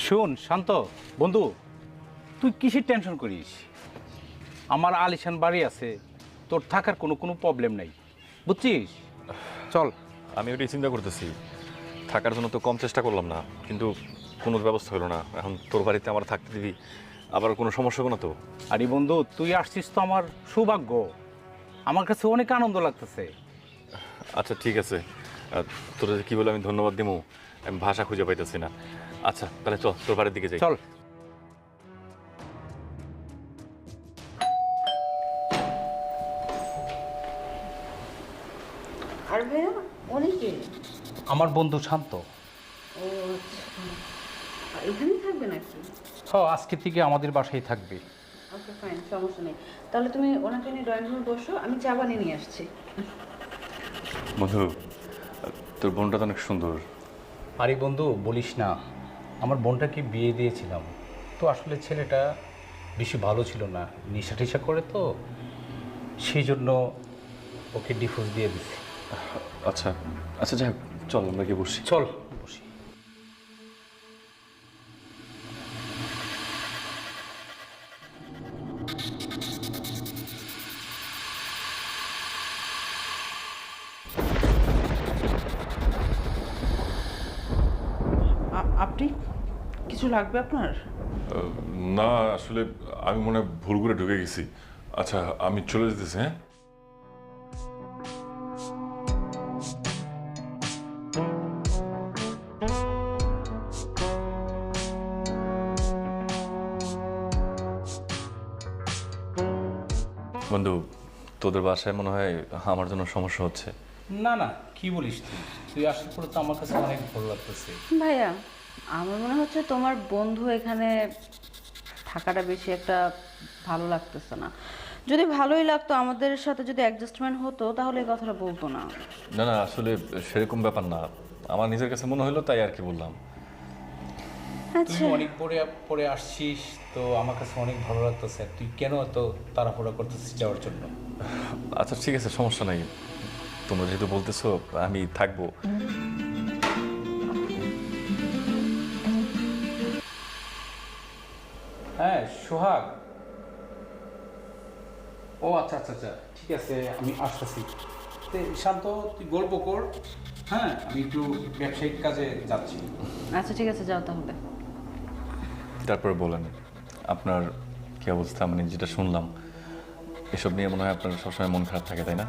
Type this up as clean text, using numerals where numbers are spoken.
শোন শান্ত বন্ধু, তুই কিসের টেনশন করিস? আমার আলিশান বাড়ি আছে, তোর থাকার কোনো কোনো প্রবলেম নাই, বুঝছিস? চল। আমি ওটাই চিন্তা করতেছি, থাকার জন্য তো কম চেষ্টা করলাম না, কিন্তু কোনো ব্যবস্থা হলো না। এখন তোর বাড়িতে আমার থাকতে দিবি, আবার কোনো সমস্যা হবে না তো? আরে বন্ধু, তুই আসছিস তো আমার সৌভাগ্য, আমার কাছে অনেক আনন্দ লাগতেছে। আচ্ছা ঠিক আছে, তোর কী বলে আমি ধন্যবাদ দিব, আমি ভাষা খুঁজে পাইতেছি না। আচ্ছা তাহলে চল তোর বাড়ির দিকে যাই। চল। আর ভাইয়া অনেকে আমার বন্ধু শান্ত। ও আচ্ছা, এখানেই থাকবে নাকি? আজকে থেকে আমাদের বাসায় থাকবে। ওকে ফাইন, সমস্যা নেই। তাহলে তুমি ওনাকে নিয়ে ড্রয়িং রুমে বসো, আমি চা বানিয়ে নিয়ে আসছি। বন্ধু, তোর বোনটা তো অনেক সুন্দর। আরে বন্ধু বলিস না, আমার বোনটাকে বিয়ে দিয়েছিলাম তো আসলে ছেলেটা বেশি ভালো ছিল না, নেশা টেশা করে, তো সেই জন্য ওকে ডিভোর্স দিয়ে দিছি। আচ্ছা আচ্ছা, যাই হোক, চল আমরা গিয়ে বসি। চল বসি। আপনি কিছু লাগবে আপনার? না আসলে আমি মনে হয় ভুল করে ঢুকে গেছি। আচ্ছা আমি চলে যেতেছি। হ্যাঁ বন্ধু, তোদের বাসায় মনে হয় আমার জন্য সমস্যা হচ্ছে। না না, কি বলিস তুই? তুই আসার পরে তো আমার কাছে অনেক ভালো লাগতেছে। ভাইয়া, আমার মনে হচ্ছে তোমার বন্ধু এখানে থাকাটা বেশি একটা ভালো লাগতেছে না। যদি ভালোই লাগতো, আমাদের সাথে যদি অ্যাডজাস্টমেন্ট হতো, তাহলে এই কথাটা বলতো না। না না, আসলে সেরকম ব্যাপার না, আমার নিজের কাছে মনে হলো তাই আর কি বললাম। তুই আচ্ছা, অনেক পরে পরে আসছিস তো আমার কাছে অনেক ভালো লাগতেছে। তুই কেন এত তাড়াহুড়া করতেছিস যাওয়ার জন্য? আচ্ছা ঠিক আছে, সমস্যা নাই, তোমরা যেহেতু বলতেছো আমি থাকবো। হ্যাঁ সোহাগ, ও আচ্ছা আচ্ছা আচ্ছা, ঠিক আছে আমি আসতেছি। শান্ত, তুই গল্প কর, হ্যাঁ আমি একটু ব্যবসায়িক কাজে যাচ্ছি। আচ্ছা ঠিক আছে, যাও তাহলে। তারপরে বলেন আপনার কি অবস্থা, মানে যেটা শুনলাম এসব নিয়ে মনে হয় আপনার সবসময় মন খারাপ থাকে, তাই না?